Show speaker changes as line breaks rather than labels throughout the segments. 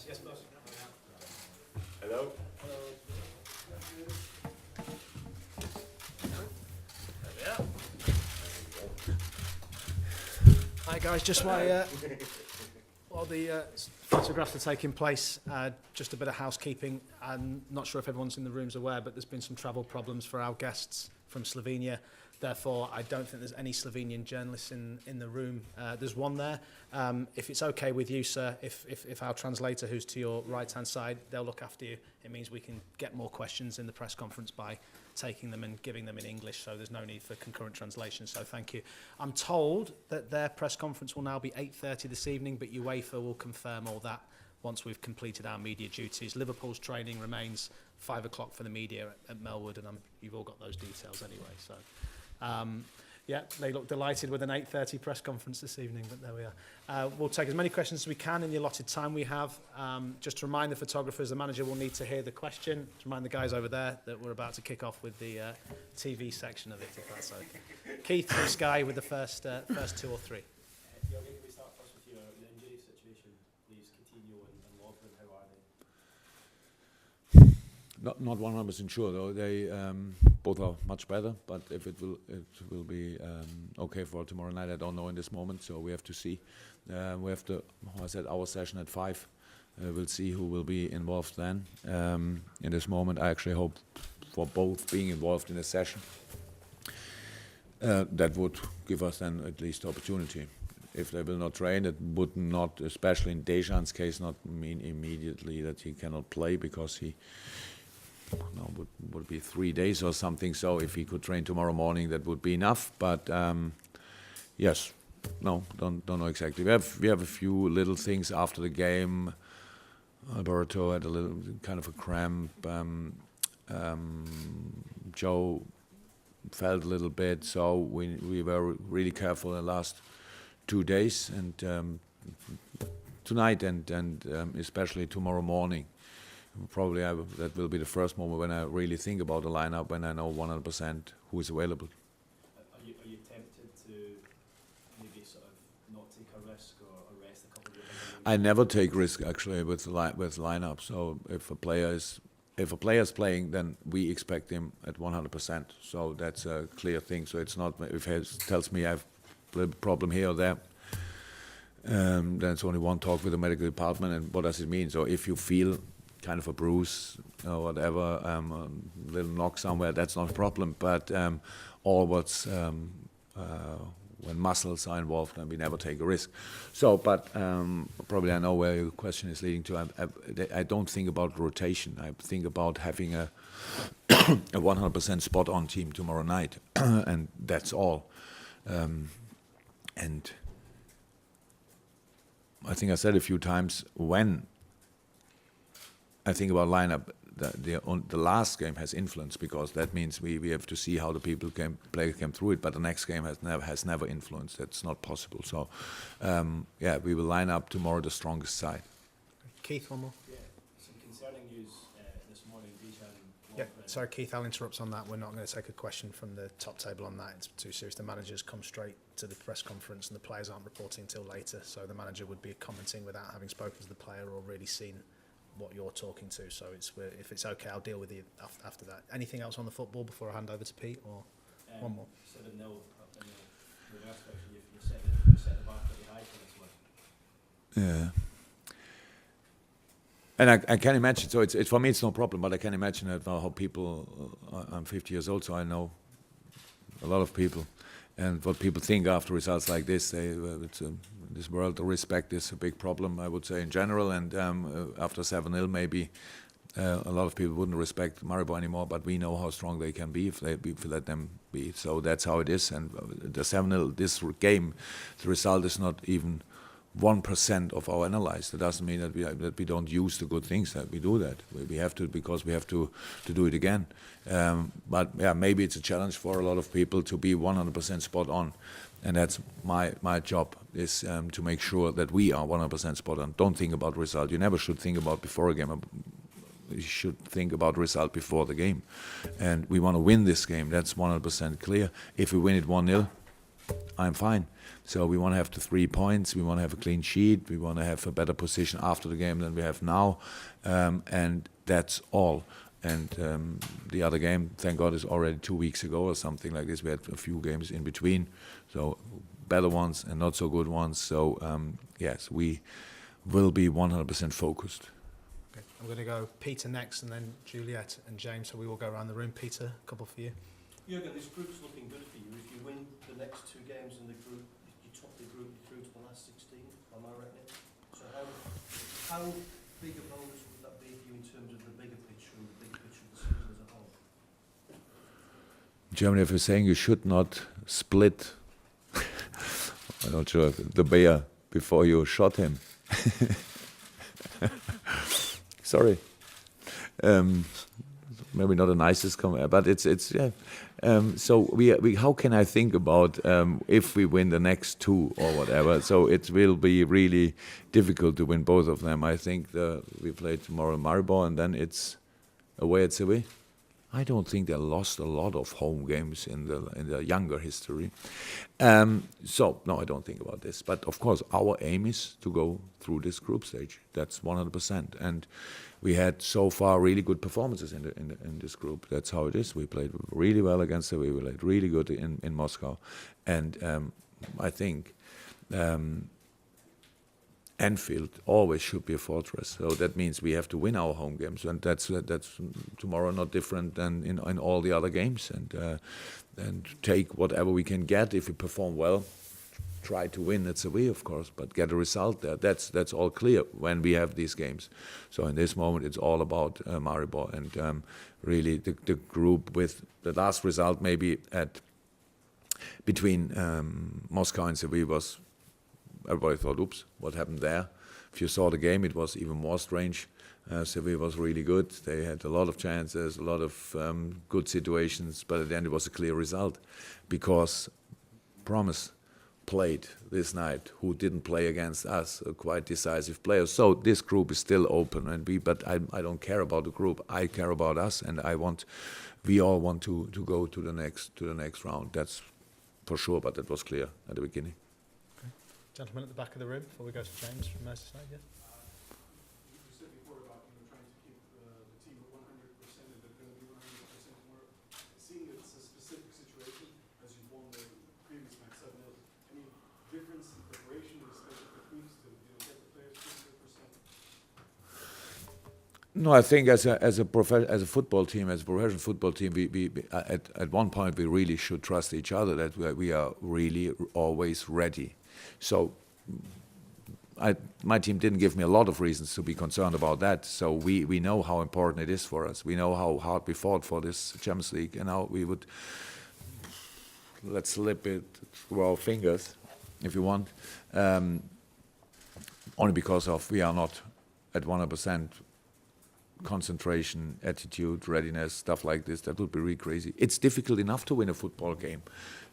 Yes, boss.
Hello.
Hi guys, just while the photographs are taking place, just a bit of housekeeping. I'm not sure if everyone's in the room's aware, but there's been some travel problems for our guests from Slovenia. Therefore, I don't think there's any Slovenian journalists in the room. There's one there. If it's okay with you, sir, if our translator, who's to your right-hand side, they'll look after you. It means we can get more questions in the press conference by taking them and giving them in English, so there's no need for concurrent translation, so thank you. I'm told that their press conference will now be 8:30 this evening, but UEFA will confirm all that once we've completed our media duties. Liverpool's training remains 5 o'clock for the media at Melwood, and you've all got those details anyway, so... yeah, they look delighted with an 8:30 press conference this evening, but there we are. We'll take as many questions as we can in the allotted time we have. Just to remind the photographers, the manager will need to hear the question. To remind the guys over there that we're about to kick off with the TV section of it, if that's okay. Keith from Sky with the first two or three.
Jurgen, can we start first with your injury situation? Please, Coutinho and Lovren, how are they?
Not 100% sure though. They both are much better, but if it will be okay for tomorrow night, I don't know in this moment. So we have to see. We have to. I said our session at 5. We'll see who will be involved then. In this moment, I actually hope for both being involved in the session. That would give us then at least opportunity. If they will not train, it would not, especially in Dejan's case, not mean immediately that he cannot play because he. No, would be 3 days or something. So if he could train tomorrow morning, that would be enough. But yes, no, don't know exactly. We have a few little things after the game. Alberto had a little kind of a cramp. Joe felt a little bit. So we were really careful in the last 2 days and tonight and especially tomorrow morning. Probably that will be the first moment when I really think about the lineup, when I know 100% who is available.
Are you tempted to maybe sort of not take a risk or rest a couple of days?
I never take risk actually with lineup. So if a player is playing, then we expect him at 100%. So that's a clear thing. So it's not if he tells me I have a problem here or there. Then it's only one talk with the medical department, and what does it mean? So if you feel kind of a bruise or whatever, a little knock somewhere, that's not a problem. But all what's when muscles are involved, then we never take a risk. So, but probably I know where your question is leading to. I don't think about rotation. I think about having a 100% spot-on team tomorrow night, and that's all. And I think I said a few times when I think about lineup, the last game has influence because that means we have to see how the people came through it. But the next game has never influenced. That's not possible. So yeah, we will line up tomorrow the strongest side.
Keith, one more.
Yeah, some concerning news this morning. Dejan.
Yeah, sorry, Keith, I'll interrupt on that. We're not going to take a question from the top table on that. It's too serious. The managers come straight to the press conference and the players aren't reporting until later. So the manager would be commenting without having spoken to the player or really seen what you're talking to. So if it's okay, I'll deal with you after that. Anything else on the football before I hand over to Pete, or one more?
7-0 in the reverse section. You set the bar pretty high for this one.
Yeah. And I can imagine, so it's for me it's no problem, but I can imagine that how people, I'm 50 years old, so I know a lot of people, and what people think after results like this. It's in this world, the respect is a big problem, I would say, in general, and after 7-0 maybe a lot of people wouldn't respect Maribor anymore, but we know how strong they can be if we let them be. So that's how it is, and the 7-0, this game, the result is not even 1% of our analyze. That doesn't mean that we don't use the good things. That we do that. We have to, because we have to do it again. But yeah, maybe it's a challenge for a lot of people to be 100% spot on, and that's my job is to make sure that we are 100% spot on. Don't think about result. You never should think about before a game. You should think about result before the game, and we want to win this game. That's 100% clear. If we win it 1-0. I'm fine. So we want to have the 3 points, we want to have a clean sheet, we want to have a better position after the game than we have now, and that's all. And the other game, thank God, is already 2 weeks ago or something like this. We had a few games in between, so better ones and not so good ones. So yes, we will be 100% focused.
Okay. I'm going to go Peter next, and then Juliet and James. So we will go around the room. Peter, a couple for you.
Jurgen, this group's looking good for you. If you win the next 2 games in the group, you top the group through to the last 16. Am I right? So how big a bonus would that be for you in terms of the bigger picture and the bigger picture of the season as a whole?
Germany, if you're saying you should not split, I'm not sure, the bear before you shot him. Sorry. Maybe not the nicest comment, but it's yeah. So we how can I think about if we win the next 2 or whatever? So it will be really difficult to win both of them. I think we play tomorrow in Maribor, and then it's away at Seville. I don't think they lost a lot of home games in the younger history. So no, I don't think about this. But of course, our aim is to go through this group stage. That's 100%. And we had so far really good performances in this group. That's how it is. We played really well against Seville. We played really good in Moscow, and I think Anfield always should be a fortress. So that means we have to win our home games, and that's tomorrow not different than in all the other games. And take whatever we can get. If we perform well, try to win at Seville, of course, but get a result there. That's all clear when we have these games. So in this moment, it's all about Maribor, and really the group with the last result maybe between Moscow and Seville was. Everybody thought, oops, what happened there? If you saw the game, it was even more strange. Seville was really good. They had a lot of chances, a lot of good situations, but at the end it was a clear result because Promise played this night, who didn't play against us, a quite decisive player. So this group is still open, but I don't care about the group. I care about us, and we all want to go to the next round. That's for sure, but that was clear at the beginning.
Gentleman at the back of the room before we go to James from Merseyside. Yeah.
You said before about trying to keep the team at 100% and they're going to be 100% more. Seeing it's a specific situation as you won the previous match 7-0, any difference in preparation or special techniques to get the players 100%?
No, I think as a football team, as a professional football team, we at one point we really should trust each other that we are really always ready. So my team didn't give me a lot of reasons to be concerned about that. So we know how important it is for us. We know how hard we fought for this Champions League, and how we would let's slip it through our fingers, if you want, only because of we are not at 100% concentration, attitude, readiness, stuff like this. That would be really crazy. It's difficult enough to win a football game.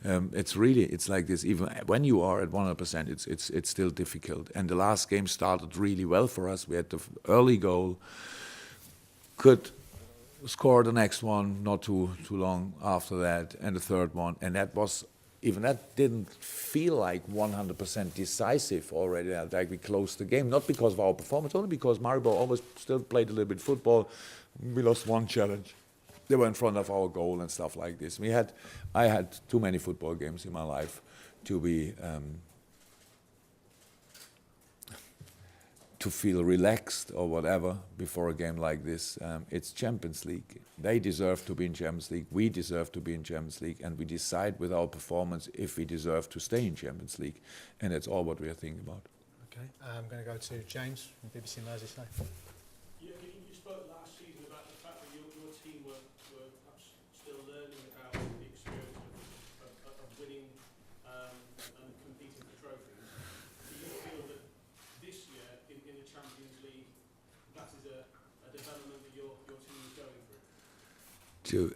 It's like this. Even when you are at 100%, it's still difficult. And the last game started really well for us. We had the early goal, could score the next one not too long after that, and the third one, and that didn't feel like 100% decisive already. Like we closed the game, not because of our performance, only because Maribor always still played a little bit football. We lost one challenge. They were in front of our goal and stuff like this. I had too many football games in my life to be to feel relaxed or whatever before a game like this. It's Champions League. They deserve to be in Champions League. We deserve to be in Champions League, and we decide with our performance if we deserve to stay in Champions League, and that's all what we are thinking about.
Okay, I'm going to go to James from BBC Merseyside.
You spoke last season about the fact that your team were perhaps still learning about the experience of winning and competing for trophies. Do you feel that this year in the Champions League that is a development that your team is going through?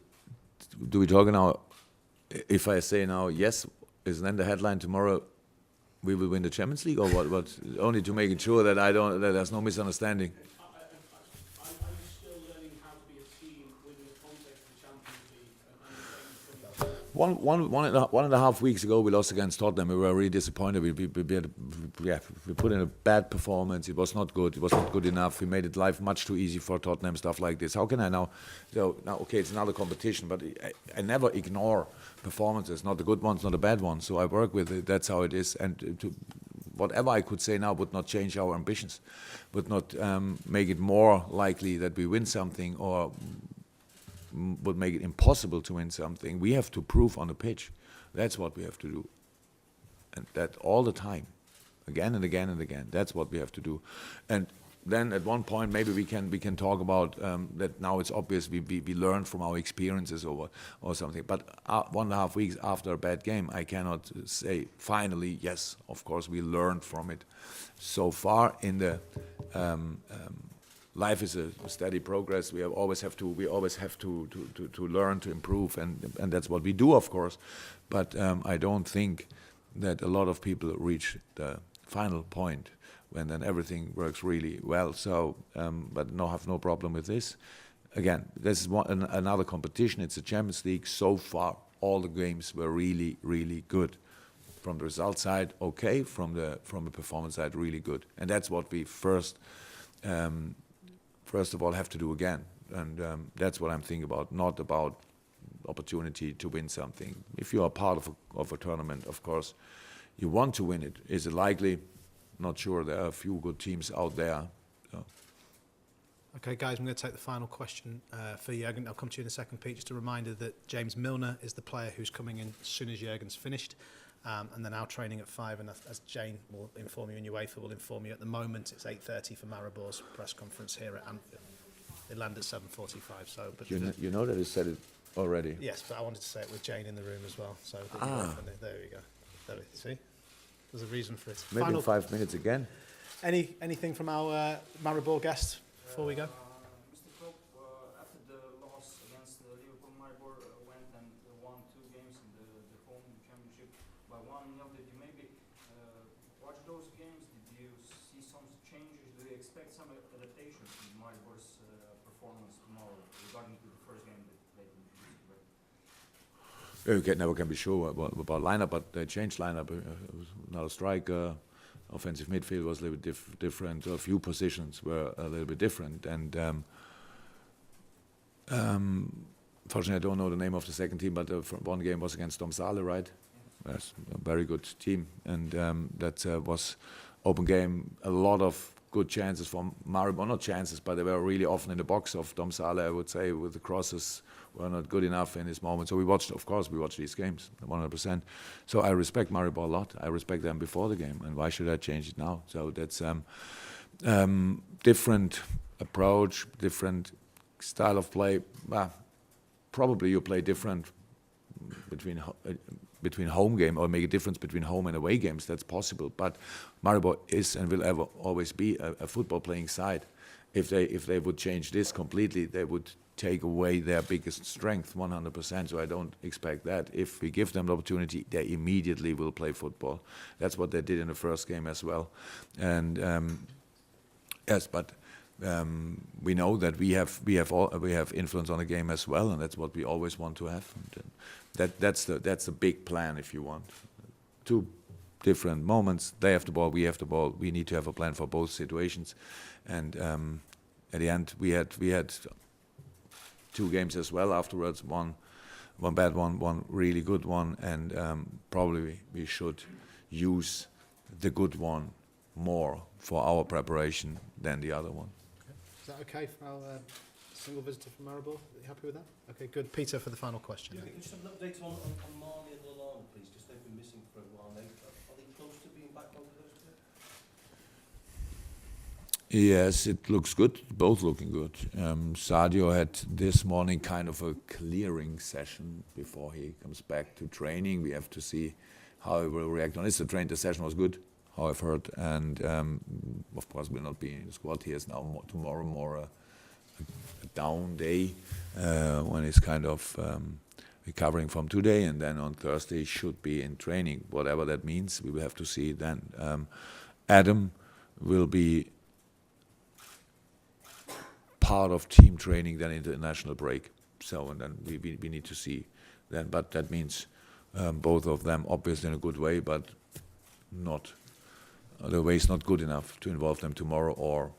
Do we talk now? If I say now yes, is then the headline tomorrow? We will win the Champions League, or what? Only to make it sure that that there's no misunderstanding.
Are you still learning how to be a team within the context of the Champions League and
one and a half weeks ago, we lost against Tottenham. We were really disappointed. We put in a bad performance. It was not good. It was not good enough. We made it life much too easy for Tottenham, stuff like this. How can I now? So now, okay, it's another competition, but I never ignore performances, not the good ones, not the bad ones. So I work with it. That's how it is. And whatever I could say now would not change our ambitions, would not make it more likely that we win something, or would make it impossible to win something. We have to prove on the pitch. That's what we have to do. And that all the time, again and again and again. That's what we have to do. And then at one point, maybe we can talk about that now it's obvious we learned from our experiences or something. But 1.5 weeks after a bad game, I cannot say, finally, yes, of course, we learned from it. So far in the life is a steady progress. We always have to learn, to improve, and that's what we do, of course. But I don't think that a lot of people reach the final point when then everything works really well. So, but have no problem with this. Again, this is another competition. It's a Champions League. So far, all the games were really, really good. From the result side, okay. From the performance side, really good. And that's what we first of all have to do again. And that's what I'm thinking about, not about opportunity to win something. If you are part of a tournament, of course, you want to win it. Is it likely? Not sure. There are a few good teams out there. So.
Okay, guys, I'm going to take the final question for Jurgen. I'll come to you in a second, Pete. Just a reminder that James Milner is the player who's coming in as soon as Jurgen's finished. And then our training at 5, and as Jane will inform you, and UEFA will inform you, at the moment it's 8:30 for Maribor's press conference here at Anfield. They land at 7:45. So, but
you know that he said it already.
Yes, but I wanted to say it with Jane in the room as well. So there we go. See, there's a reason for it.
Maybe
Final,
in 5 minutes again.
Anything from our Maribor guest before we go?
Mr. Klopp, after the loss against Liverpool, Maribor went and won 2 games in the home championship by 1-0. Did you maybe watch those games? Did you see some changes? Do you expect some adaptations in Maribor's performance tomorrow regarding to the first game that they played?
You never can be sure about lineup, but they changed lineup. Another striker, offensive midfield was a little bit different. A few positions were a little bit different, and fortunately, I don't know the name of the second team, but one game was against Domsale, right? Yes, a very good team, and that was open game. A lot of good chances from Maribor, not chances, but they were really often in the box of Domsale, I would say, with the crosses were not good enough in this moment. So we watched these games, 100%. So I respect Maribor a lot. I respect them before the game, and why should I change it now? So that's different approach, different style of play. Probably you play different between home game, or make a difference between home and away games. That's possible, but Maribor is and will always be a football playing side. If they would change this completely, they would take away their biggest strength, 100%. So I don't expect that. If we give them the opportunity, they immediately will play football. That's what they did in the first game as well. And yes, but we know that we have influence on the game as well, and that's what we always want to have. And that's the big plan, if you want. 2 different moments. They have the ball, we have the ball. We need to have a plan for both situations. And at the end, we had 2 games as well afterwards. One bad one really good one, and probably we should use the good one more for our preparation than the other one.
Is that okay for our single visitor from Maribor? Are you happy with that? Okay, good. Peter, for the final question.
Yeah, can you just have an update on Marley and Lallana, please? Just they've been missing for a while. Are they close to being back on the list?
Yes, it looks good. Both looking good. Sadio had this morning kind of a clearing session before he comes back to training. We have to see how he will react on this. The session was good, how I've heard, and of course will not be in the squad. He is now tomorrow more a down day when he's kind of recovering from today, and then on Thursday he should be in training. Whatever that means, we will have to see then. Adam will be part of team training then into the national break. So, and then we need to see then, but that means both of them obviously in a good way, but not the way is not good enough to involve them tomorrow or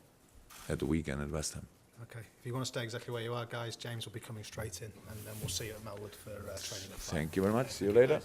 at the weekend at West Ham.
Okay. If you want to stay exactly where you are, guys, James will be coming straight in, and then we'll see you at Melwood for training at 5.
Thank you very much. See you later.